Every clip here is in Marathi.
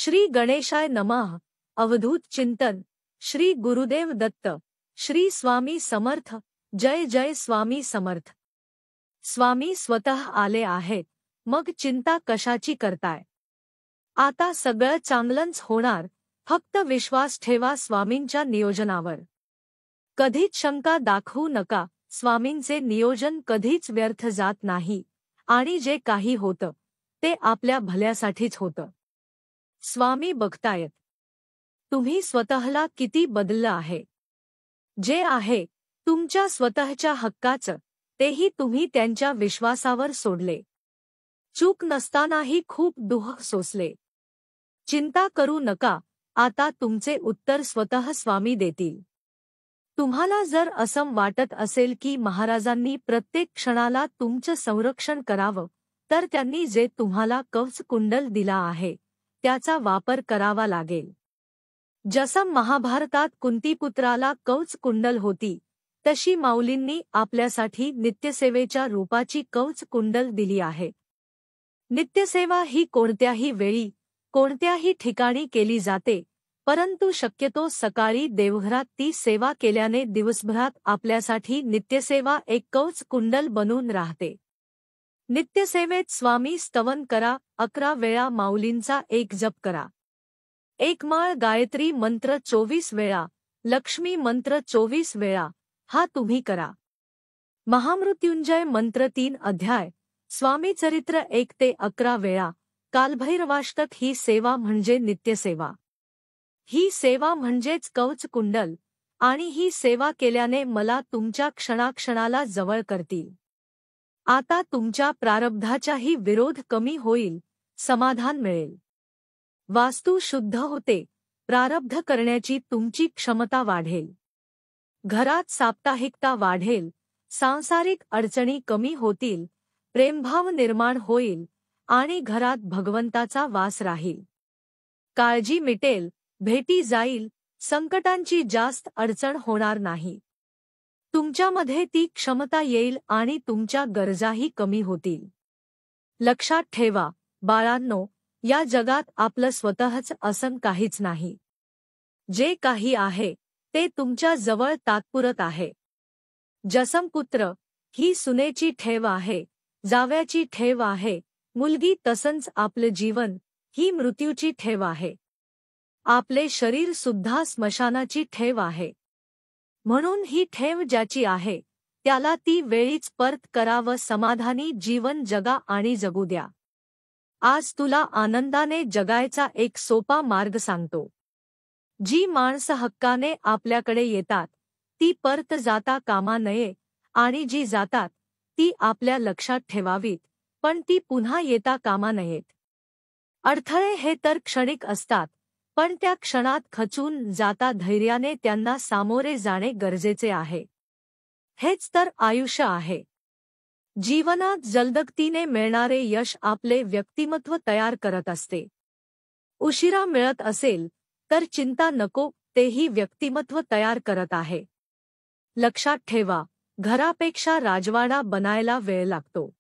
श्री गणेशाय नमः। अवधूत चिंतन। श्री गुरुदेव दत्त। श्री स्वामी समर्थ। जय जय स्वामी समर्थ। स्वामी स्वतः आले आहेत, मग चिंता कशाची करताय? आता सगळं चांगलंच होणार, फक्त विश्वास ठेवा स्वामींच्या नियोजनावर। कधीच शंका दाखवू नका, स्वामींचे नियोजन कधीच व्यर्थ जात नाही आणि जे काही होतं ते आपल्या भल्यासाठीच होतं। स्वामी बघतायत तुम्ही स्वतःला किती बदललं आहे। जे आहे तुमच्या स्वतःच्या हक्काचं, तेही तुम्ही त्यांच्या विश्वासावर सोडले। चूक नसतानाही खूप दुःख सोसले। चिंता करू नका, आता तुमचे उत्तर स्वतः स्वामी देतील। तुम्हाला जर असं वाटत असेल की महाराजांनी प्रत्येक क्षणाला तुमचं संरक्षण करावं, तर त्यांनी जे तुम्हाला कवच कुंडल दिला आहे त्याचा वापर करावा लागेल। जसं महाभारतात कुंतीपुत्राला कवच कुंडल होती, तशी माऊलींनी आपल्यासाठी नित्यसेवेच्या रूपाची कवच कुंडल दिली आहे। नित्यसेवा ही कोणत्याही वेळी कोणत्याही ठिकाणी केली जाते, परंतु शक्यतो सकाळी देवघरात ती सेवा केल्याने दिवसभरात आपल्यासाठी नित्यसेवा एक कवच कुंडल बनून राहते। नित्यसेवेत स्वामी स्तवन करा, 11 वेळा माऊलींचा एक जप करा, एक माळ गायत्री मंत्र 24 वेळा, लक्ष्मी मंत्र 24 वेळा, हा तुम्ही करा। महामृत्युंजय मंत्र 3 अध्याय, स्वामी चरित्र 1 ते 11 वेळा, कालभैरवाष्टक ही सेवा म्हणजे नित्यसेवा। ही सेवा म्हणजेच कवच कुंडल, आणि ही सेवा केल्याने मला तुमच्या क्षणाक्षणाला जवळ करतील। आता तुमच्या प्रारब्धाचाही विरोध कमी होईल, समाधान मिळेल। वास्तू शुद्ध होते, प्रारब्ध करण्याची तुमची क्षमता वाढेल। घरात साप्ताहिकता वाढेल, सांसारिक अडचणी कमी होतील, प्रेमभाव निर्माण होईल आणि घरात भगवंताचा वास राहील। काळजी मिटेल, भेटी जाईल, संकटांची जास्त अडचण होणार नाही। तुमच्यामध्ये ती क्षमता येईल आणि तुमच्या गरजाही कमी होतील। लक्षात ठेवा बाळांनो, या जगात आपलं स्वतःच असं काहीच नाही। जे काही आहे ते तुमच्या जवळ तात्पुरत आहे। जसं पुत्र ही सुनेची ठेव आहे, जावयाची ठेव आहे, मुलगी तसंच आपलं जीवन ही मृत्यूची ठेव आहे। आपले शरीर सुद्धा स्मशानाची ठेव आहे। म्हणून ही ठेव ज्याची आहे त्याला ती वेळीच परत करा व समाधानी जीवन जगा आणि जगू द्या। आज तुला आनंदाने जगायचा एक सोपा मार्ग सांगतो। जी माणसं हक्काने आपल्याकडे येतात ती परत जाता कामा नये, आणि जी जातात ती आपल्या लक्षात ठेवावीत, पण ती पुन्हा येता कामा नयेत। अडथळे हे तर क्षणिक असतात, पण त्या क्षणात खचून जाता धैर्याने त्यांना सामोरे जाणे गरजेचे आहे। हेच तर आयुष्य आहे। जीवनात जलदगतीने मिळणारे यश आपले व्यक्तिमत्व तयार करत असते। उशिरा मिळत असेल तर चिंता नको, तेही व्यक्तिमत्व तयार करत आहे। लक्षात ठेवा, घरापेक्षा राजवाडा बनायला वेळ लागतो।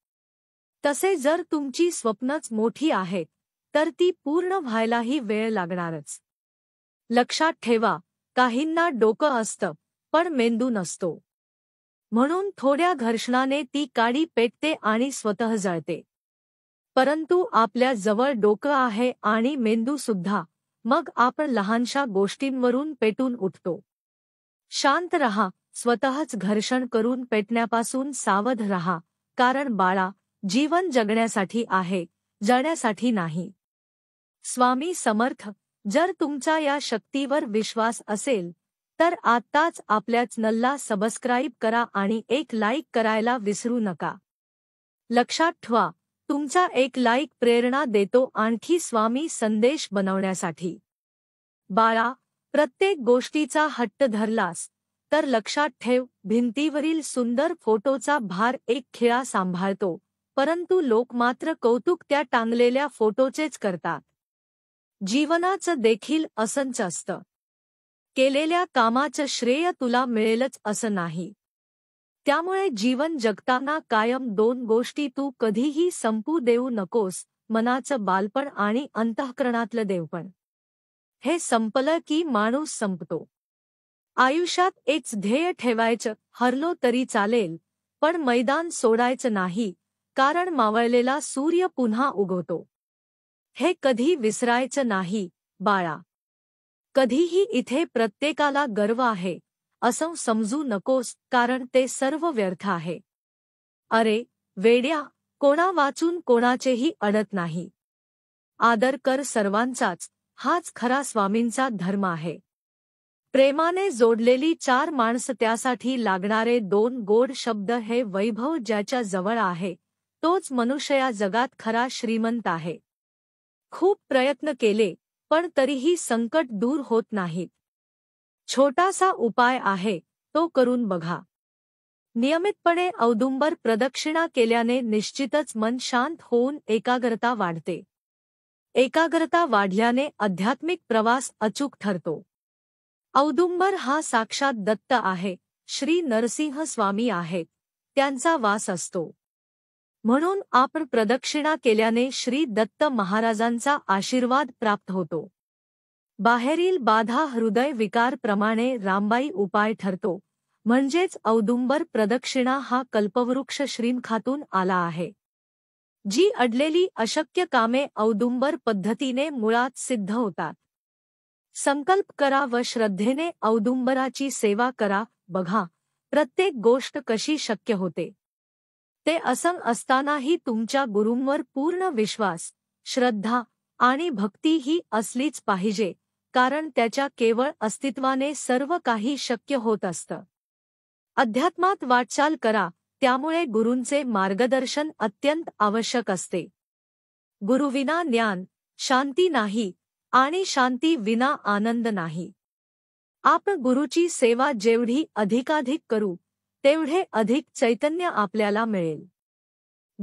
तसे जर तुमची स्वप्नच मोठी आहेत तर ती पूर्ण व्हायलाही वेळ लागणारच। लक्षात ठेवा, काहींना डोकं असतं पण मेंदू नसतो, म्हणून थोड्या घर्षणाने ती काडी पेटते आणि स्वतः जळते। परंतु आपल्या जवळ डोकं आहे आणि मेंदू सुद्धा, मग आपण लहानशा गोष्टींवरून पेटून उठतो। शांत रहा, स्वतःच घर्षण करून पेटण्यापासून सावध रहा, कारण बाळा, जीवन जगण्यासाठी आहे, जळण्यासाठी नाही। स्वामी समर्थ। जर तुमचा या शक्तीवर विश्वास असेल तर आत्ताच आपल्या चॅनलला सबस्क्राईब करा आणि एक लाईक करायला विसरू नका। लक्षात ठेवा, तुमचा एक लाईक प्रेरणा देतो आणखी स्वामी संदेश बनवण्यासाठी। बाळा, प्रत्येक गोष्टीचा हट्ट धरलास तर लक्षात ठेव, भिंतीवरील सुंदर फोटोचा भार एक खिळा सांभाळतो, परंतु लोक मात्र कौतुक त्या टांगलेल्या फोटोचेच करतात। जीवनाचं देखील असंच असतं। केलेल्या कामाचं श्रेय तुला मिळेलच असं नाही। त्यामुळे जीवन जगताना कायम 2 गोष्टी तू कधीही संपू देऊ नकोस, मनाचं बालपण आणि अंतःकरणातलं देवपण. हे संपलं की माणूस संपतो. आयुष्यात एकच ध्येय ठेवायचं, हरलो तरी चालेल, पण मैदान सोडायचं नाही, कारण मावळलेला सूर्य पुन्हा उगवतो. हे कधी विसरायचं नाही, बाळा. कधीही इथे प्रत्येकाला गर्व आहे, असं समजू नकोस, कारण ते सर्व व्यर्थ आहे. अरे, वेड्या, कोणा वाचून कोणाचेही अडत नाही. आदर कर सर्वांचाच, हाच खरा स्वामींचा धर्म आहे. प्रेमाने जोडलेली चार माणसं, त्यासाठी लागणारे 2 गोड शब्द, हे वैभव ज्याच्या जवळ आहे, तोच मनुष्य या जगात खरा श्रीमंत आहे. खूप प्रयत्न केले, पण तरीही संकट दूर होत नाहीत. छोटासा उपाय आहे, तो करून बघा. नियमितपणे औदुंबर प्रदक्षिणा केल्याने निश्चितच मन शांत होऊन एकाग्रता वाढते. एकाग्रता वाढल्याने आध्यात्मिक प्रवास अचूक ठरतो. औदुंबर हा साक्षात दत्त आहे, श्री नरसिंह स्वामी आहेत, त्यांचा वास असतो. म्हणून आपण प्रदक्षिणा केल्याने श्री दत्त महाराजांचा आशीर्वाद प्राप्त होतो. बाहेरील बाधा हृदय विकार प्रमाणे रामबाई उपाय ठरतो, म्हणजेच औदुंबर प्रदक्षिणा हा कल्पवृक्ष श्रीमखातून आला आहे. जी अडलेली अशक्य कामे औदुंबर पद्धतीने मुळात सिद्ध होतात. संकल्प करा व श्रद्धेने औदुंबराची सेवा करा, बघा प्रत्येक गोष्ट कशी शक्य होते. ते असं असतानाही तुमच्या गुरूंवर पूर्ण विश्वास, श्रद्धा आणि भक्ती ही असलीच पाहिजे, कारण त्याच्या केवळ अस्तित्वाने सर्व काही शक्य होत असतं. अध्यात्मात वाटचाल करा, त्यामुळे गुरूंचे मार्गदर्शन अत्यंत आवश्यक असते. गुरुविना ज्ञान, शांती नाही, आणि शांती विना आनंद नाही. आपण गुरुची सेवा जेवढी अधिकाधिक करू, तेवढे अधिक चैतन्य आपल्याला मिळेल.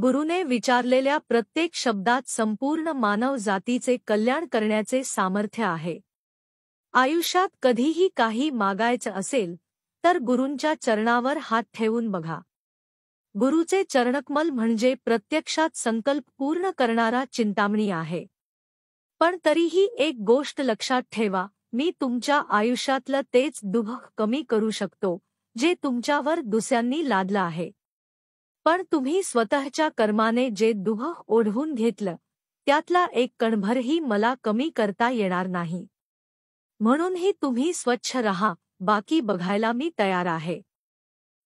गुरुने विचारलेल्या प्रत्येक शब्दात संपूर्ण मानव जातीचे कल्याण करण्याचे सामर्थ्य आहे. आयुष्यात कधीही काही मागायचं असेल, तर गुरूंच्या चरणावर हात ठेवून बघा. गुरुचे चरणकमल म्हणजे प्रत्यक्षात संकल्प पूर्ण करणारा चिंतामणी आहे. पण तरीही एक गोष्ट लक्षात ठेवा, मी तुमच्या आयुष्यातलं तेच दुःख कमी करू शकतो, जे तुमच्यावर दुसऱ्यांनी लादलं आहे. पण तुम्ही स्वतःच्या कर्माने जे दुःख ओढवून घेतलं, त्यातला एक कणभरही मला कमी करता येणार नाही. म्हणूनही तुम्ही स्वच्छ रहा, बाकी बघायला मी तयार आहे.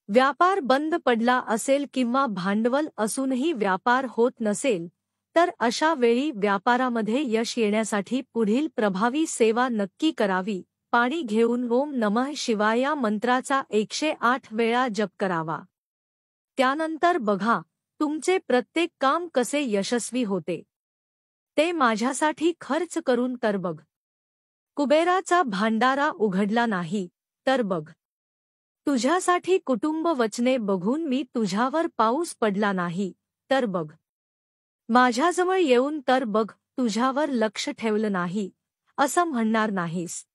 व्यापार बंद पडला असेल किंवा भांडवल असूनही व्यापार होत नसेल, तर अशा वेळी व्यापारामध्ये यश येण्यासाठी पुढील प्रभावी सेवा नक्की करावी. पाणी घेऊन ओम नमः शिवाय या मंत्राचा 108 वेळा जप करावा. त्यानंतर बघा, तुमचे प्रत्येक काम कसे यशस्वी होते. ते माझ्यासाठी खर्च करून तर बघ. कुबेराचा भांडारा उघडला नाही, तर बघ. तुझ्यासाठी कुटुंब वचने बघून मी तुझ्यावर पाऊस पडला नाही, तर बघ. माझ्याजवळ येऊन तर बघ, तुझ्यावर लक्ष ठेवलं नाही, असं म्हणणार नाहीस.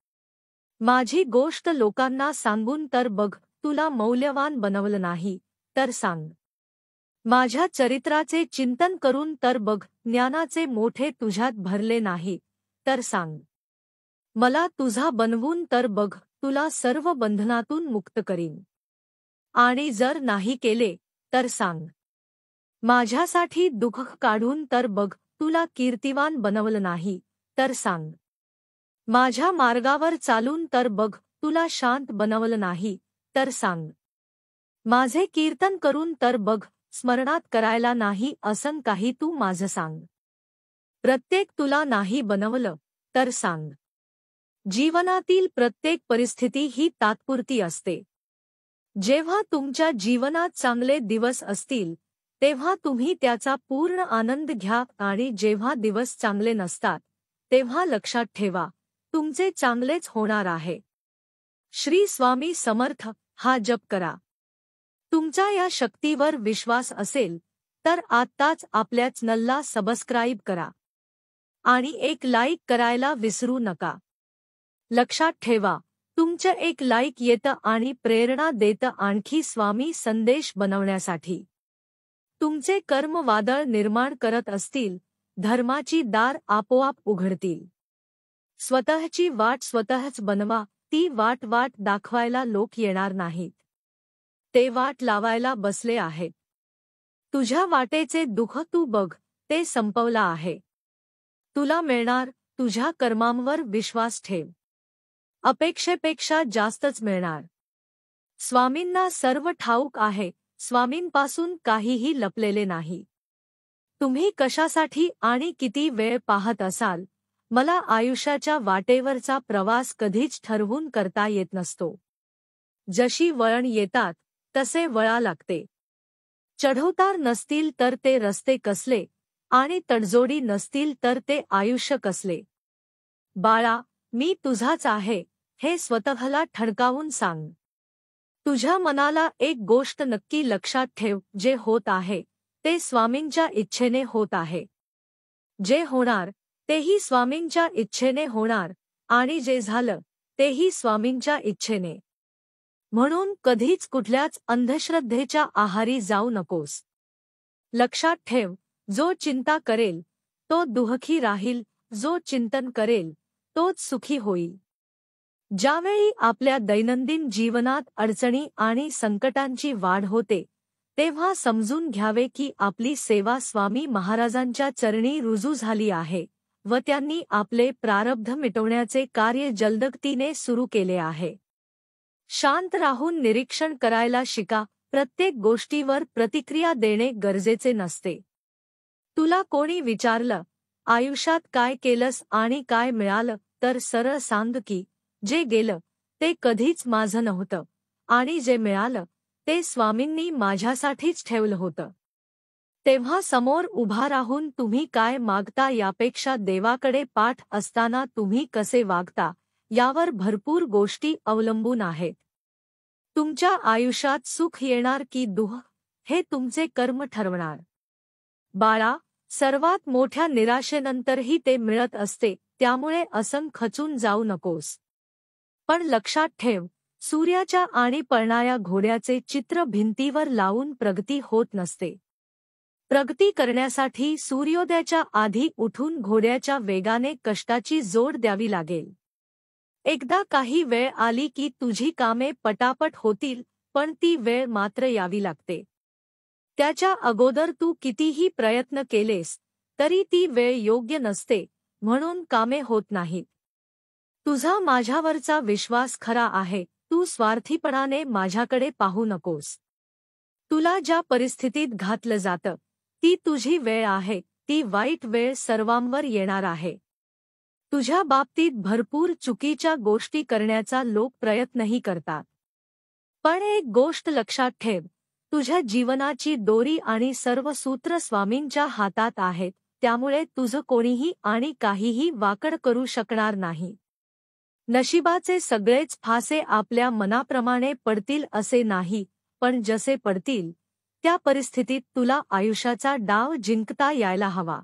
माझी गोष्ट लोकांना सांगून तर बघ, तुला मौल्यवान बनवलं नाही, तर सांग. माझ्या चरित्राचे चिंतन करून तर बघ, ज्ञानाचे मोठे तुझ्यात भरले नाही, तर सांग. मला तुझा बनवून तर बघ, तुला सर्व बंधनातून मुक्त करीन. आणि जर नाही केले, तर सांग. माझ्यासाठी दुःख काढून तर बघ, तुला कीर्तिवान बनवलं नाही, तर सांग. माझ्या मार्गावर चालून तर बघ, तुला शांत बनवलं नाही, तर सांग. माझे कीर्तन करून तर बघ, स्मरणात करायला नाही असं काही तू माझं सांग. प्रत्येक तुला नाही बनवलं, तर सांग. जीवनातील प्रत्येक परिस्थिती ही तात्पुरती असते. जेव्हा तुमच्या जीवनात चांगले दिवस असतील, तेव्हा तुम्ही त्याचा पूर्ण आनंद घ्या, आणि जेव्हा दिवस चांगले नसतात, तेव्हा लक्षात ठेवा, तुमचे चांगलेच होणार आहे. श्री स्वामी समर्थ हा जप करा. तुमचा या शक्तीवर विश्वास असेल, तर आत्ताच आपल्या चॅनलला सबस्क्राईब करा. आणि एक लाईक करायला विसरू नका. लक्षात ठेवा, तुमचं एक लाईक येतं आणि प्रेरणा देतं आणखी स्वामी संदेश बनवण्यासाठी. तुमचे कर्म वादळ निर्माण करत असतील, धर्माची दार आपोआप उघडतील. स्वतःची वाट स्वतःच बनवा. ती वाट दाखवायला लोक येणार नाहीत. ते वाट लावायला बसले आहेत. तुझ्या वाटेचे दुःख तू बघ, ते संपवला आहे. तुला मिळणार. तुझ्या कर्मांवर विश्वास ठेव. अपेक्षेपेक्षा जास्तच मिळणार. स्वामींना सर्व ठाऊक आहे. स्वामींपासून काहीही लपलेले नाही. तुम्ही कशासाठी आणि किती वेळ पाहत असाल, मला आयुष्याच्या वाटेवरचा प्रवास कधीच ठरवून करता येत नसतो. जशी वळण येतात तसे वळा लागते. चढउतार नसतील तर ते रस्ते कसले, आणि तडजोडी नसतील तर ते आयुष्य कसले. बाळा, मी तुझाच आहे हे स्वतःला ठणकावून सांग. तुझ्या मनाला एक गोष्ट नक्की लक्षात ठेव, जे होत आहे ते स्वामींच्या इच्छेने होत आहे. जे होणार तेही स्वामींच्या इच्छेने होणार, आणि जे झालं तेही स्वामींच्या इच्छेने. म्हणून कधीच कुठल्याच अंधश्रद्धेच्या आहारी जाऊ नकोस. लक्षात ठेव, जो चिंता करेल तो दुःखी राहील, जो चिंतन करेल तोच सुखी होईल. ज्यावेळी आपल्या दैनंदिन जीवनात अडचणी आणि संकटांची वाढ होते, तेव्हा समजून घ्यावे की आपली सेवा स्वामी महाराजांच्या चरणी रुजू झाली आहे व त्यांनी आपले प्रारब्ध मिटवण्याचे कार्य जलदगतीने सुरू केले आहे. शांत राहून निरीक्षण करायला शिका. प्रत्येक गोष्टीवर प्रतिक्रिया देणे गरजेचे नसते. तुला कोणी विचारलं, आयुष्यात काय केलंस आणि काय मिळालं, तर सरळ सांग की जे गेलं ते कधीच माझं नव्हतं, आणि जे मिळालं ते स्वामींनी माझ्यासाठीच ठेवलं होतं. तेव्हा समोर उभा राहून तुम्ही काय मागता यापेक्षा देवाकडे पाठ असताना तुम्ही कसे वागता यावर भरपूर गोष्टी अवलंबून आहेत. तुमच्या आयुष्यात सुख येणार की दुःख हे तुमचे कर्म ठरवणार. बाळा, सर्वात मोठ्या निराशेनंतरही ते मिळत असते, त्यामुळे असं खचून जाऊ नकोस. पण लक्षात ठेव, सूर्याच्या आणि पळणाऱ्या घोड्याचे चित्र भिंतीवर लावून प्रगती होत नसते. प्रगती करण्यासाठी सूर्योदयाच्या आधी उठून घोड्याच्या वेगाने कष्टाची जोड द्यावी लागेल. एकदा काही वेळ आली की तुझी कामे पटापट होतील, पण ती वेळ मात्र यावी लागते. त्याच्या अगोदर तू कितीही प्रयत्न केलेस तरी ती वेळ योग्य नसते, म्हणून कामे होत नाहीत. तुझा माझ्यावरचा विश्वास खरा आहे. तू स्वार्थीपणाने माझ्याकडे पाहू नकोस. तुला ज्या परिस्थितीत घातलं जातं ती तुझी वेळ आहे. ती वाईट वेळ सर्वांवर येणार आहे. तुझ्या बाबतीत भरपूर चुकीच्या गोष्टी करण्याचा लोक प्रयत्नही करतात. पण एक गोष्ट लक्षात ठेव, तुझ्या जीवनाची दोरी आणि सर्व सूत्र स्वामींच्या हातात आहेत, त्यामुळे तुझं कोणीही आणि काहीही वाकड करू शकणार नाही. नशिबाचे सगळेच फासे आपल्या मनाप्रमाणे पडतील असे नाही, पण जसे पडतील त्या परिस्थितीत तुला आयुष्याचा डाव जिंकता यायला हवा.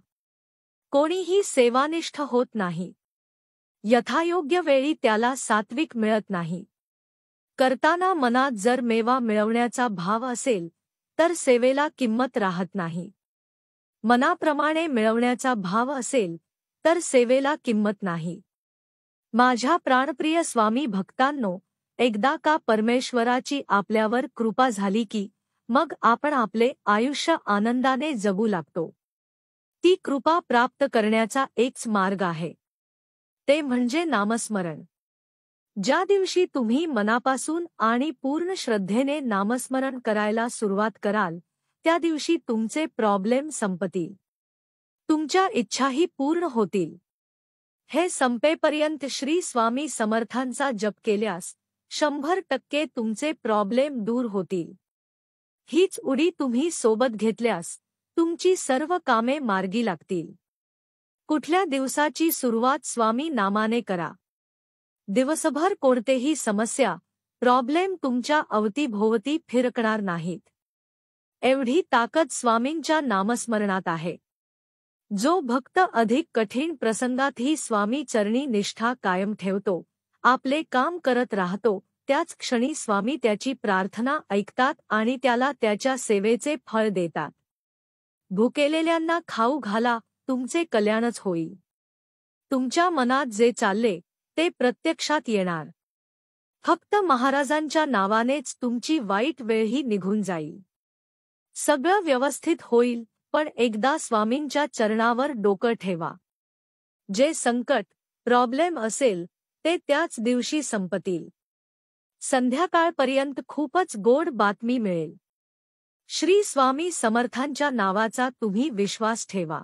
कोणीही सेवानिष्ठ होत नाही. यथायोग्य वेळी त्याला सात्विक मिळत नाही. करताना मनात जर मेवा मिळवण्याचा भाव असेल तर सेवेला किंमत राहत नाही. मनाप्रमाणे मिळवण्याचा भाव असेल तर सेवेला किंमत नाही. माझ्या प्राणप्रिय स्वामी भक्तांनो, एकदा का परमेश्वराची आपल्यावर कृपा झाली की मग आपण आपले आयुष्य आनंदाने जगू लागतो. ती कृपा प्राप्त करण्याचा एकच मार्ग आहे, ते म्हणजे नामस्मरण. ज्या दिवशी तुम्ही मनापासून आणि पूर्ण श्रद्धेने नामस्मरण करायला सुरुवात कराल, त्या दिवशी तुमचे प्रॉब्लेम संपतील. तुमच्या इच्छाही पूर्ण होतील. हे संपेपर्यंत श्री स्वामी समर्थांचा जप केल्यास 100% तुमचे प्रॉब्लेम दूर होतील. हीच उडी तुम्ही सोबत घेतल्यास तुमची सर्व कामे मार्गी लागतील. कुठल्या दिवसाची सुरुवात स्वामी नामाने करा. दिवसभर कोणतेही समस्या, प्रॉब्लेम तुमच्या अवतीभोवती फिरकणार नाहीत. एवढी ताकद स्वामींच्या नामस्मरणात आहे. जो भक्त अधिक कठीण प्रसंगातही स्वामी चरणी निष्ठा कायम ठेवतो, आपले काम करत राहतो, त्याच क्षणी स्वामी त्याची प्रार्थना ऐकतात आणि त्याला त्याच्या सेवेचे फळ देतात. भुकेलेल्यांना खाऊ घाला, तुमचे कल्याणच होईल. तुमच्या मनात जे चालले ते प्रत्यक्षात येणार. फक्त महाराजांच्या नावानेच तुमची वाईट वेळही निघून जाईल. सगळं व्यवस्थित होईल, पण एकदा स्वामींच्या चरणावर डोकं ठेवा. जे संकट, प्रॉब्लेम असेल ते त्याच दिवशी संपतील. संध्याकाळपर्यंत खूपच गोड बातमी मिळेल. श्री स्वामी समर्थांच्या नावाचा तुम्ही विश्वास ठेवा.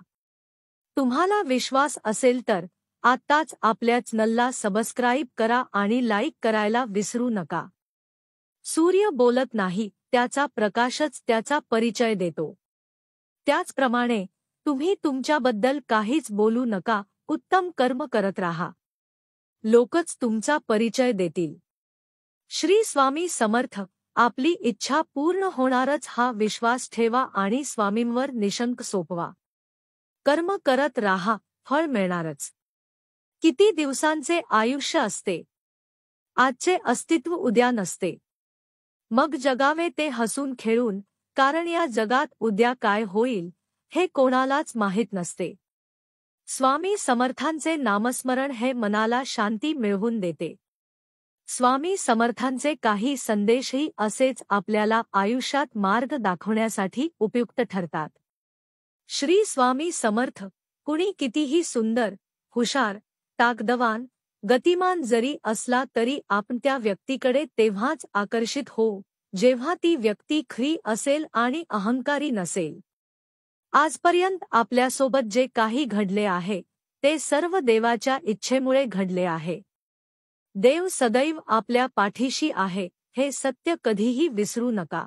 तुम्हाला विश्वास असेल तर आत्ताच आपल्या चॅनलला सबस्क्राईब करा आणि लाईक करायला विसरू नका. सूर्य बोलत नाही, त्याचा प्रकाशच त्याचा परिचय देतो. त्याचप्रमाणे तुम्ही तुमच्याबद्दल काहीच बोलू नका, उत्तम कर्म करत राहा. लोकच तुमचा परिचय देतील. श्री स्वामी समर्थ. आपली इच्छा पूर्ण होणारच हा विश्वास ठेवा आणि स्वामींवर निशंक सोपवा. कर्म करत राहा, फळ मिळणारच. किती दिवसांचे आयुष्य असते. आजचे अस्तित्व उद्या नसते. मग जगावे ते हसून खेळून, कारण या जगात उद्या काय होईल हे कोणालाच माहीत नसते. स्वामी समर्थांचे नामस्मरण हे मनाला शांती मिळवून देते. स्वामी समर्थांचे काही संदेशही असेच आपल्याला आयुष्यात मार्ग दाखवण्यासाठी उपयुक्त ठरतात. श्री स्वामी समर्थ. कुणी कितीही सुंदर, हुशार, ताकदवान, गतिमान जरी असला तरी आपण त्या व्यक्तीकडे तेव्हाच आकर्षित होऊ जेव्हा ती व्यक्ती खरी असेल आणि अहंकारी नसेल. आजपर्यंत आपल्यासोबत जे काही घडले आहे ते सर्व देवाच्या इच्छेमुळे घडले आहे. देव सदैव आपल्या पाठीशी आहे हे सत्य कधीही विसरू नका.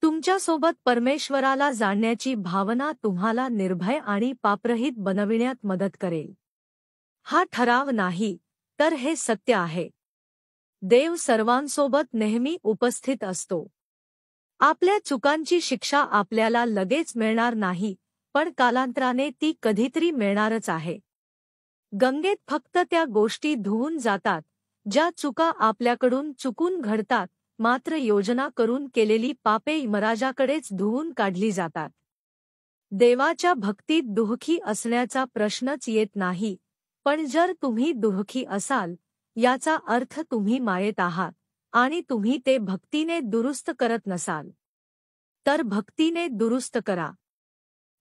तुमच्यासोबत परमेश्वराला जाणण्याची भावना तुम्हाला निर्भय आणि पापरहित बनविण्यात मदत करेल. हा ठराव नाही, तर हे सत्य आहे. देव सर्वांसोबत नेहमी उपस्थित असतो. आपल्या चुकांची शिक्षा आपल्याला लगेच मिळणार नाही, पण कालांतराने ती कधीतरी मिळणारच आहे. गंगेत फक्त त्या गोष्टी धुवून जातात ज्या चुका आपल्याकडून चुकून घडतात, मात्र योजना करून केलेली पापे यमराजाकडेच धुवून काढली जातात. देवाच्या भक्तीत दुःखी असण्याचा प्रश्नच येत नाही, पण जर तुम्ही दुःखी असाल याचा अर्थ तुम्ही मायेत आहात आणि तुम्ही ते भक्तीने दुरुस्त करत नसाल, तर भक्तीने दुरुस्त करा.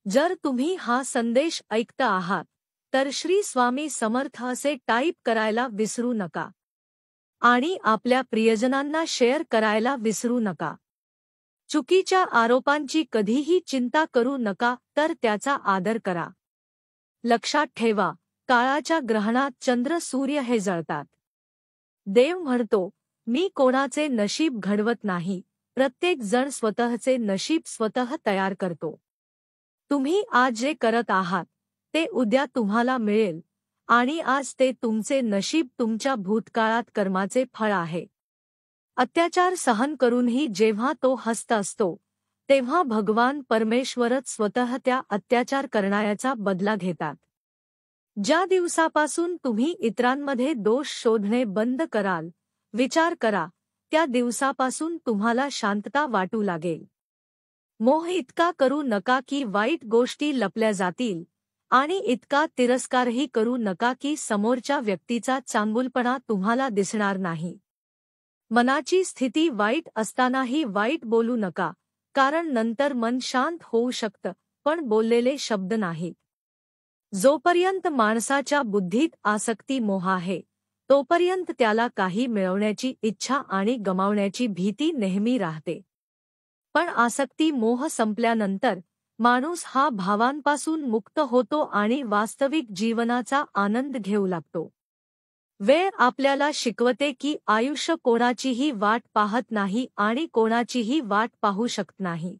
जर तुम्ही हा संदेश ऐकता आहात तर श्री स्वामी समर्थ असे टाईप करायला विसरू नका आणि आपल्या प्रियजनांना शेअर करायला विसरू नका. चुकीच्या आरोपांची कधीही चिंता करू नका, तर त्याचा आदर करा. लक्षात ठेवा, काळाच्या ग्रहणात चंद्र सूर्य हे जळतात. देव म्हणतो, मी कोणाचे नशीब घडवत नाही, प्रत्येक जण स्वतःचे नशीब स्वतः तयार करतो. तुम्ही आज जे करत आहात ते उद्या तुम्हाला मिळेल आणि आज ते तुमचे नशीब तुमच्या भूतकाळात कर्माचे फळ आहे. अत्याचार सहन करूनही जेव्हा तो हस्त असतो तेव्हा भगवान परमेश्वरच स्वतः त्या अत्याचार करणाऱ्याचा बदला घेतात. ज्या दिवसापासून तुम्ही इतरांमध्ये दोष शोधणे बंद कराल, विचार करा, त्या दिवसापासून तुम्हाला शांतता वाटू लागेल. मोह इतका करू नका की वाईट गोष्टी लपल्या जातील आणि इतका तिरस्कारही करू नका की समोरच्या व्यक्तीचा चांगुलपणा तुम्हाला दिसणार नाही. मनाची स्थिती वाईट असतानाही वाईट बोलू नका, कारण नंतर मन शांत होऊ शकतं, पण बोललेले शब्द नाहीत. जोपर्यंत माणसाच्या बुद्धीत आसक्ती मोह आहे तोपर्यंत त्याला काही मिळवण्याची इच्छा आणि गमावण्याची भीती नेहमी राहते. पण आसक्ती मोह संपल्यानंतर माणूस हा भावांपासून मुक्त होतो आणि वास्तविक जीवनाचा आनंद घेऊ लागतो. वेळ आपल्याला शिकवते की आयुष्य कोणाचीही वाट पाहत नाही आणि कोणाचीही वाट पाहू शकत नाही.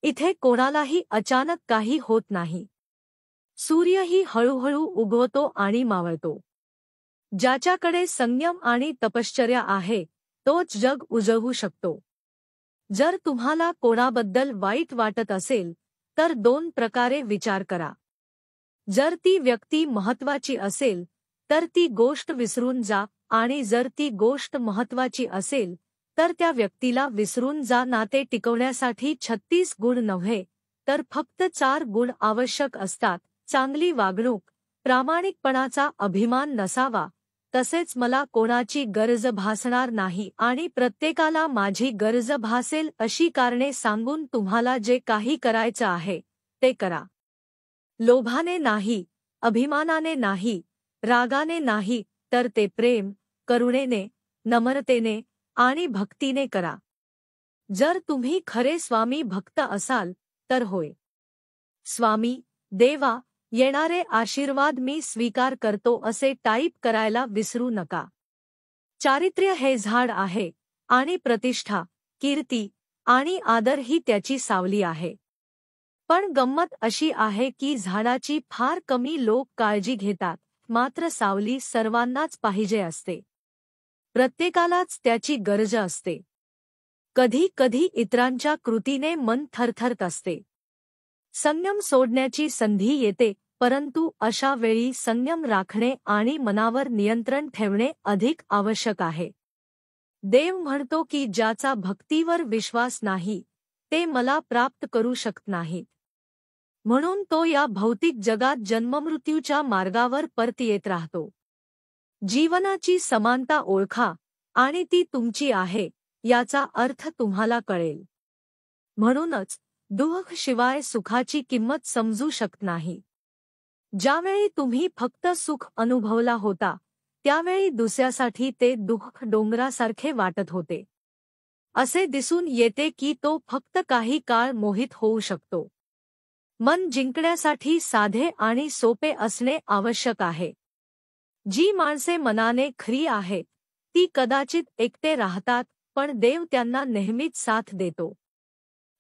इथे कोणालाही अचानक काही होत नाही. सूर्यही हळूहळू उगवतो आणि मावळतो. ज्याच्याकडे संयम आणि तपश्चर्या आहे तोच जग उजळवू शकतो. जर तुम्हाला कोणाबद्दल वाईट वाटत असेल तर 2 प्रकारे विचार करा. जर ती व्यक्ती महत्त्वाची असेल तर ती गोष्ट विसरून जा, आणि जर ती गोष्ट महत्त्वाची असेल तर त्या व्यक्तीला विसरून जा. नाते टिकवण्यासाठी 36 गुण नव्हे तर फक्त 4 गुण आवश्यक असतात: चांगली वागणूक, प्रामाणिकपणाचा अभिमान नसावा, तसेच मला कोणाची गरज भासणार नाही आणि प्रत्येकाला माझी गरज भासेल अशी कारणे सांगून तुम्हाला जे काही करायचं आहे ते करा. लोभाने नाही, अभिमानाने नाही, रागाने नाही, तर ते प्रेम, करुणेने, नम्रतेने आणि भक्तीने करा. जर तुम्ही खरे स्वामी भक्त असाल तर होय. स्वामी, देवा, येणारे आशीर्वाद मी स्वीकार करतो असे टाईप करायला विसरू नका. चारित्र्य हे झाड आहे आणि प्रतिष्ठा, कीर्ती आणि आदर ही त्याची सावली आहे. पण गंमत अशी आहे की झाडाची फार कमी लोक काळजी घेतात, मात्र सावली सर्वांनाच पाहिजे असते. प्रत्येकालाच त्याची गरज असते. कधी कधी इतरांच्या कृतीने मन थरथरत असते. संयम सोडण्याची संधी येते, परंतु अशा वेळी संयम राखणे आणि मनावर नियंत्रण ठेवणे अधिक आवश्यक आहे. देव म्हणतो की ज्याचा भक्तीवर विश्वास नाही ते मला प्राप्त करू शकत नाहीत. म्हणून तो या भौतिक जगात जन्ममृत्यूच्या मार्गावर परत येत राहतो. जीवनाची समानता ओळखा आणि ती तुमची आहे याचा अर्थ तुम्हाला कळेल. म्हणूनच दुःख शिवाय सुखाची किंमत समजू शकत नाही. ज्यावेळी तुम्ही फक्त सुख अनुभवला होता त्यावेळी दुसऱ्यासाठी ते दुःख डोंगरासारखे वाटत होते. असे दिसून येते की तो फक्त काही काळ मोहित होऊ शकतो. मन जिंकण्यासाठी साधे आणि सोपे असणे आवश्यक आहे. जी माणसे मनाने खरी आहेत ती कदाचित एकटे राहतात, पण देव त्यांना नेहमीच साथ देतो.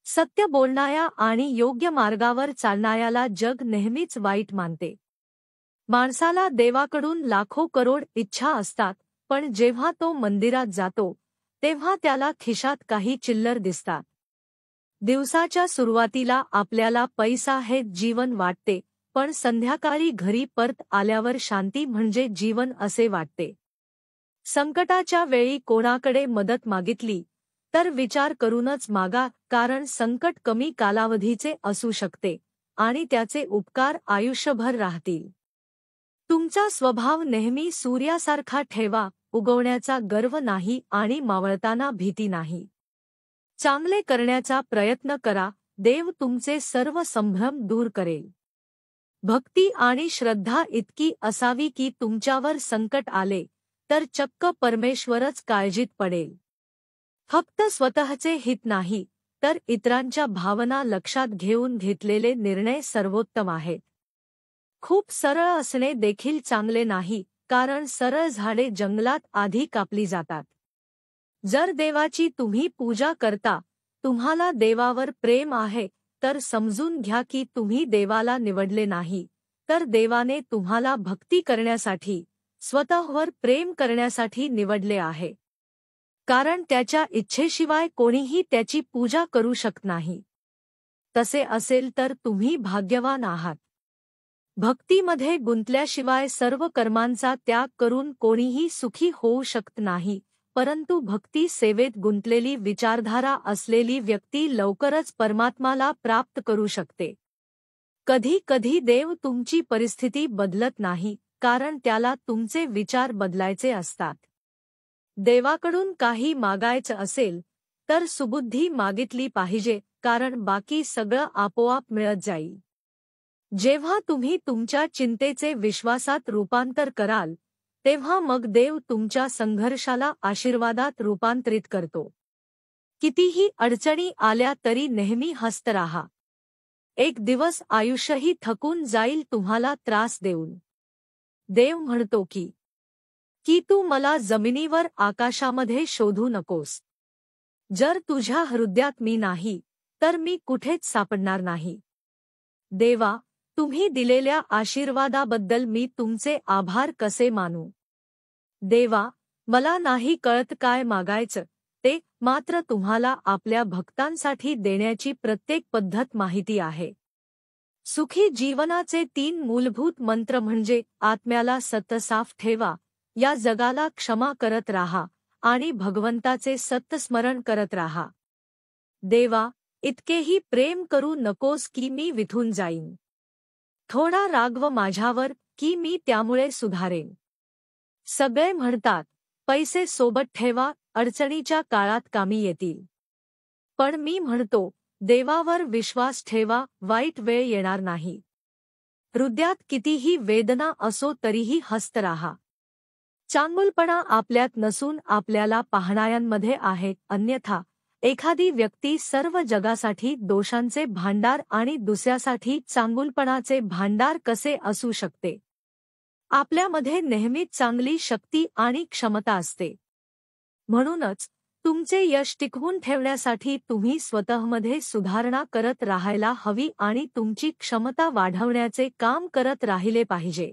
सत्य बोलणाया आणि योग्य मार्गावर चालणायाला जग नेहमीच वाईट मानते. माणसाला देवाकडून लाखो करोड इच्छा असतात, पण जेव्हा तो मंदिरात जातो तेव्हा त्याला खिशात काही चिल्लर दिसतात. दिवसाच्या सुरुवातीला आपल्याला पैसा हे जीवन वाटते, पण संध्याकाळी घरी परत आल्यावर शांती म्हणजे जीवन असे वाटते. संकटाच्या वेळी कोणाकडे मदत मागितली तर विचार करूनच मागा, कारण संकट कमी कालावधीचे असू शकते आणि त्याचे उपकार आयुष्यभर राहतील. तुमचा स्वभाव नेहमी सूर्यासारखा ठेवा, उगवण्याचा गर्व नाही आणि मावळताना भीती नाही. चांगले करण्याचा प्रयत्न करा, देव तुमचे सर्व संभ्रम दूर करेल. भक्ती आणि श्रद्धा इतकी असावी की तुमच्यावर संकट आले तर चक्क परमेश्वरच काळजीत पडेल. फक्त स्वतःचे हित नाही तर इतरांच्या भावना लक्षात घेऊन घेतलेले निर्णय सर्वोत्तम आहेत. खूप सरळ असणे देखील चांगले नाही, कारण सरळ झाडे जंगलात आधी कापली जातात. जर देवाची तुम्ही पूजा करता, तुम्हाला देवावर प्रेम आहे, तर समजून घ्या की तुम्ही देवाला निवडले नाही, तर देवाने तुम्हाला भक्ती करण्यासाठी, स्वतःवर प्रेम करण्यासाठी निवडले आहे. कारण त्याच्या इच्छेशिवाय कोणीही त्याची पूजा करू शकत नाही. तसे असेल तर तुम्ही भाग्यवान आहात. भक्तीमध्ये गुंतल्याशिवाय सर्व कर्मांचा त्याग करून कोणीही सुखी होऊ शकत नाही, परंतु भक्ती सेवेत गुंतलेली विचारधारा असलेली व्यक्ती लवकरच परमात्माला प्राप्त करू शकते. कधी कधी देव तुमची परिस्थिती बदलत नाही, कारण त्याला तुमचे विचार बदलायचे असतात. देवाकडून काही मागायचं असेल तर सुबुद्धी मागितली पाहिजे, कारण बाकी सगळं आपोआप मिळत जाईल. जेव्हा तुम्ही तुमच्या चिंतेचे विश्वासात रूपांतर कराल तेव्हा मग देव तुमच्या संघर्षाला आशीर्वादात रूपांतरित करतो. कितीही अडचणी आल्या तरी नेहमी हसत राहा. एक दिवस आयुष्यही थकून जाईल तुम्हाला त्रास देऊन. देव म्हणतो की तू मला जमिनीवर आकाशामध्ये शोधू नकोस. जर तुझ्या हृदयात मी नाही तर मी कुठेच सापडणार नाही. देवा, तुम्ही दिलेल्या आशीर्वादाबद्दल मी तुमचे आभार कसे मानू. देवा, मला नाही कळत काय मागायचं ते, मात्र तुम्हाला आपल्या भक्तांसाठी देण्याची प्रत्येक पद्धत माहिती आहे. सुखी जीवनाचे 3 मूलभूत मंत्र म्हणजे आत्म्याला सत्य साफ ठेवा, या जगाला क्षमा करत राहा आणि भगवंताचे सत्य स्मरण करत राहा. देवा, इतकेही प्रेम करू नकोस की मी विथून जाईन. थोडा रागव माझ्यावर की मी त्यामुळे सुधारेन. सगळे म्हणतात पैसे सोबत ठेवा, अडचणीच्या काळात कामी येतील. पण मी म्हणतो देवावर विश्वास ठेवा, वाईट वेळ येणार नाही. हृदयात कितीही वेदना असो तरीही हसत राहा. चांगुलपणा आपल्यात नसून आपल्याला पाहणाऱ्यांमध्ये आहे. अन्यथा एखादी व्यक्ती सर्व जगासाठी दोषांचे भांडार आणि दुसऱ्यासाठी चांगुलपणाचे भांडार कसे असू शकते. आपल्यामध्ये नेहमीच चांगली शक्ती आणि क्षमता असते. म्हणूनच तुमचे यश टिकवून ठेवण्यासाठी तुम्ही स्वतःमध्ये सुधारणा करत राहायला हवी आणि तुमची क्षमता वाढवण्याचे काम करत राहिले पाहिजे.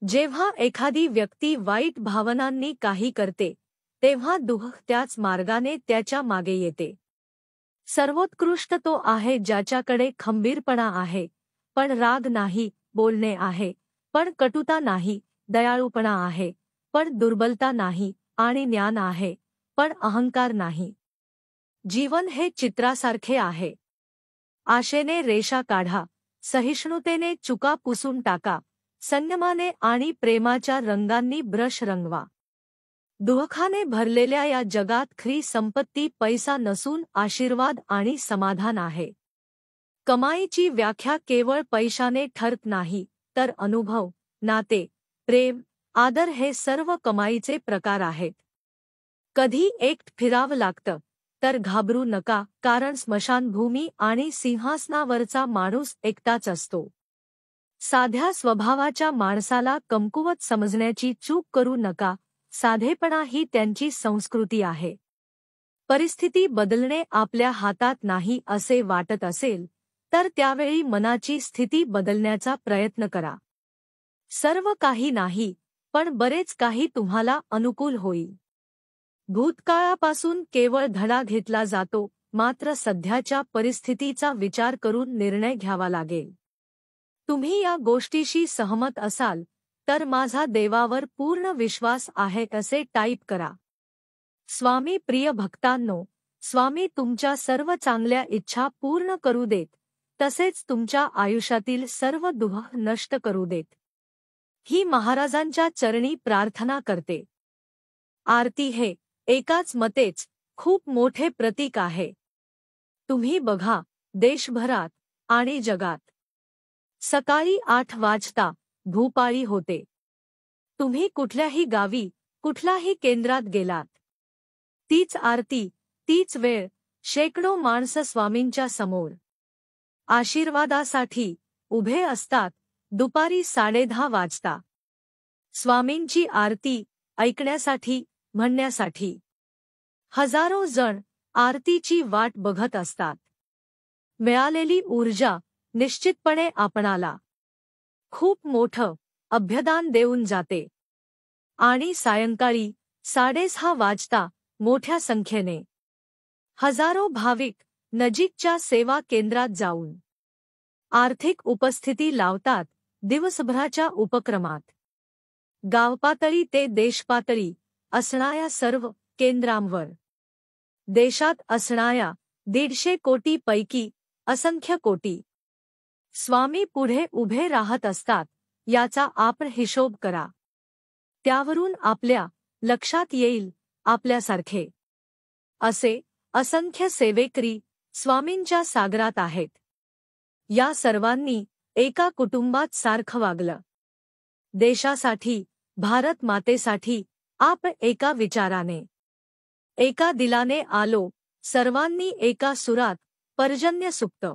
जेव्हा एखादी व्यक्ती वाईट भावनांनी काही करते तेव्हा दुःख त्याच मार्गाने त्याच्या मागे येते. सर्वोत्कृष्ट तो आहे ज्याच्याकडे खंबीरपणा आहे पण राग नाही, बोलणे आहे पण कटुता नाही, दयाळूपणा आहे पण दुर्बलता नाही आणि ज्ञान आहे पण अहंकार नाही. जीवन हे चित्रासारखे आहे. आशेने रेषा काढा, सहिष्णुतेने चुका पुसून टाका, संयमाने आणि प्रेमाच्या रंगांनी ब्रश रंगवा. दुःखाने भरलेल्या या जगात खरी संपत्ती पैसा नसून आशीर्वाद आणि समाधान आहे. कमाईची व्याख्या केवळ पैशाने ठरत नाही, तर अनुभव, नाते, प्रेम, आदर हे सर्व कमाईचे प्रकार आहेत. कधी एकटं फिरावं लागतं तर घाबरू नका, कारण स्मशानभूमी आणि सिंहासनावरचा माणूस एकटाच असतो. साध्या स्वभावाच्या माणसाला कमकुवत समजण्याची चूक करू नका. साधेपणा ही त्यांची संस्कृती आहे. परिस्थिती बदलणे आपल्या हातात नाही असे वाटत असेल तर त्यावेळी मनाची स्थिती बदलण्याचा प्रयत्न करा. सर्व काही नाही पण बरेच काही तुम्हाला अनुकूल होईल. भूतकाळापासून केवळ धडा घेतला जातो, मात्र सध्याच्या परिस्थितीचा विचार करून निर्णय घ्यावा लागेल. तुम्ही या गोष्टीशी सहमत असाल तर माझा देवावर पूर्ण विश्वास आहे असे टाईप करा. स्वामी प्रिय भक्तांनो, स्वामी तुमच्या सर्व चांगल्या इच्छा पूर्ण करू देत, तसेच तुमच्या आयुष्यातील सर्व दुःख नष्ट करू देत. ही महाराजांच्या चरणी प्रार्थना करते. आरती हे एकाच मतेच खूप मोठे प्रतीक आहे. तुम्ही बघा, देशभरात आणि जगात सकाळी 8 वाजता भूपाळी होते. तुम्ही कुठल्याही गावी, कुठल्याही केंद्रात गेलात, तीच आरती, तीच वेळ, शेकडो माणसं स्वामींच्या समोर आशीर्वादासाठी उभे असतात. दुपारी 10:30 वाजता स्वामींची आरती ऐकण्यासाठी, म्हणण्यासाठी हजारो जण आरतीची वाट बघत असतात. मिळालेली ऊर्जा निश्चितपणे आपणाला खूप मोठं अभ्यदान देऊन जाते. आणि सायंकाळी 6:30 वाजता मोठ्या संख्येने हजारो भाविक नजीकच्या सेवा केंद्रात जाऊन आर्थिक उपस्थिती लावतात. दिवसभराच्या उपक्रमात गावपातळी ते देशपातळी असणाऱ्या सर्व केंद्रांवर देशात असणाऱ्या 150 कोटी पैकी असंख्य कोटी स्वामी पुढे उभे राहत असतात. याचा आपण हिशोब करा. त्यावरून आपल्या लक्षात येईल आपल्यासारखे असे असंख्य सेवेकरी स्वामींच्या सागरात आहेत. या सर्वांनी एका कुटुंबात सारखं वागलं. देशासाठी, भारत मातेसाठी आपण एका विचाराने, एका दिलाने आलो. सर्वांनी एका सुरात पर्जन्य सुक्त.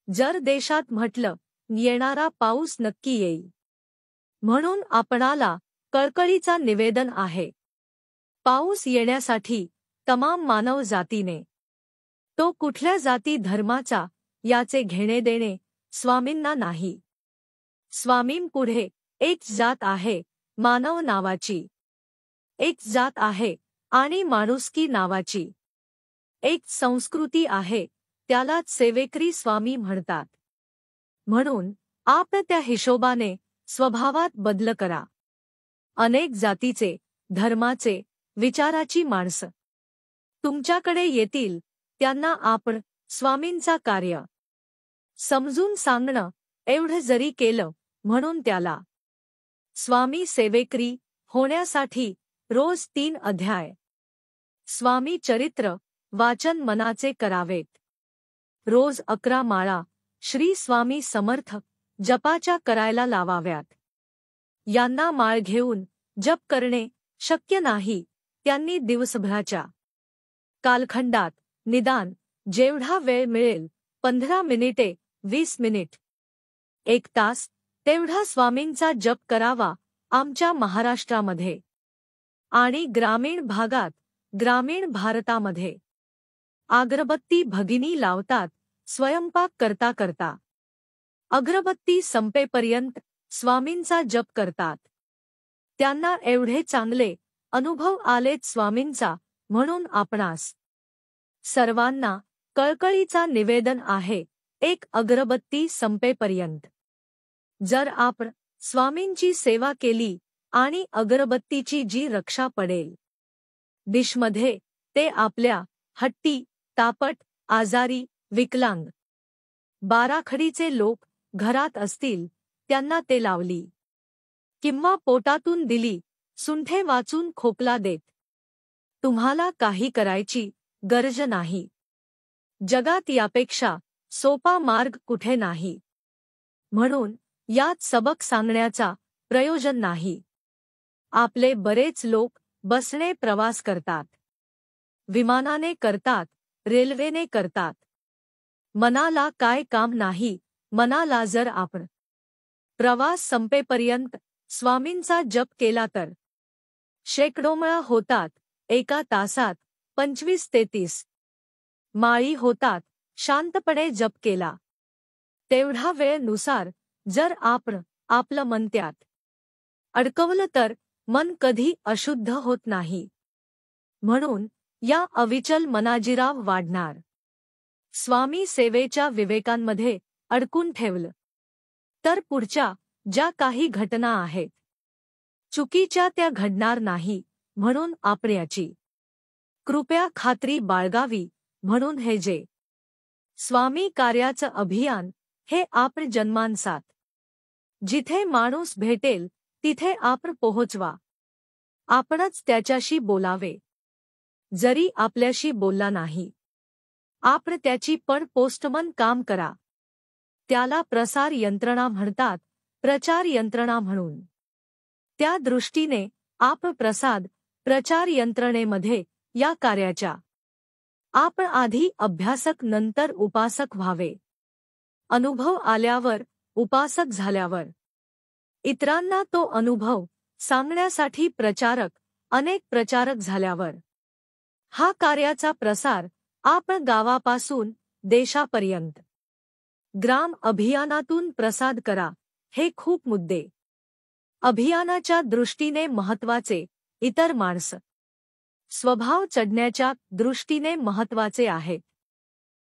जर देशात म्हटलं, येणारा पाऊस नक्की येईल. म्हणून आपणाला कळकळीचा निवेदन आहे. पाऊस येण्यासाठी तमाम मानव जातीने, तो कुठल्या जाती धर्माचा, याचे घेणे देणे स्वामींना नाही. स्वामींपुढे एक जात आहे, मानव नावाची. एक जात आहे आणि माणुसकी नावाची. एक संस्कृती आहे, त्यालाच सेवेकरी स्वामी म्हणतात. म्हणून आपण त्या हिशोबाने स्वभावात बदल करा. अनेक जातीचे, धर्माचे, विचाराची माणसं तुमच्याकडे येतील. त्यांना आपण स्वामींचा कार्य समजून सांगणं एवढं जरी केलं म्हणून त्याला स्वामी सेवेकरी होण्यासाठी रोज 3 अध्याय स्वामी चरित्र वाचन मनाचे करावेत. रोज 11 माळा श्री स्वामी समर्थ जपाच्या करायला लावाव्यात. यांना माळ घेऊन जप करणे शक्य नाही त्यांनी दिवसभराच्या कालखंडात निदान जेवढा वेळ मिळेल 15 मिनिटे 20 मिनिट 1 तास तेवढा स्वामींचा जप करावा. आमच्या महाराष्ट्रामध्ये आणि ग्रामीण भागात ग्रामीण भारतामध्ये अगरबत्ती भगिनी लावतात स्वयंपाक करता करता. अगरबत्ती संपेपर्यंत स्वामींचा जप करतात. त्यांना एवढे चांगले अनुभव आलेत स्वामींचा म्हणून आपणास सर्वांना कळकळीचा निवेदन आहे 1 अगरबत्ती संपेपर्यंत जर आपण स्वामींची सेवा केली आणि अगरबत्तीची जी रक्षा पडेल डिशमध्ये ते आपल्या हट्टी तापट आजारी विकलांग बाराखडीचे लोक घरात असतील त्यांना ते लावली किंवा पोटातून दिली सुंठे वाचून खोकला देत तुम्हाला काही करायची गरज नाही. जगात यापेक्षा सोपा मार्ग कुठे नाही. म्हणून यात सबक सांगण्याचा प्रयोजन नाही. आपले बरेच लोक बसने प्रवास करतात, विमानाने करतात, रेल्वेने करतात. मनाला काय काम नाही. मनाला जर आपण प्रवास संपेपर्यंत स्वामींचा जप केला तर शेकडो माळा होतात. 1 तासात 25 ते 30 माळी होतात. शांतपणे जप केला तेवढा वेळ नुसार जर आपण आपलं मन त्यात अडकवलं तर मन कधी अशुद्ध होत नाही. म्हणून या अविचल मनाजीराव वाढणार. स्वामी सेवेच्या विवेकांमध्ये अडकून ठेवलं तर पुढच्या ज्या काही घटना आहेत चुकीच्या त्या घडणार नाही. म्हणून आपण याची कृपया खात्री बाळगावी. म्हणून हे जे स्वामी कार्याचं अभियान हे आपण जन्मांसात जिथे माणूस भेटेल तिथे आपण पोहोचवा. आपणच त्याच्याशी बोलावे. जरी आपल्याशी बोलला नाही आपण त्याची पण पोस्टमन काम करा. त्याला प्रसार यंत्रणा म्हणतात, प्रचार यंत्रणा म्हणून. त्या दृष्टीने आपण प्रचार यंत्रणेमध्ये या कार्याच्या आपण आधी अभ्यासक नंतर उपासक व्हावे. अनुभव आल्यावर उपासक झाल्यावर इतरांना तो अनुभव सांगण्यासाठी प्रचारक अनेक प्रचारक झाल्यावर हा कार्याचा प्रसार आपण गावापासून देशापर्यंत ग्राम अभियानातून प्रसाद करा. हे खूप मुद्दे अभियानाच्या दृष्टीने महत्वाचे, इतर माणसं स्वभाव चढण्याच्या दृष्टीने महत्वाचे आहेत.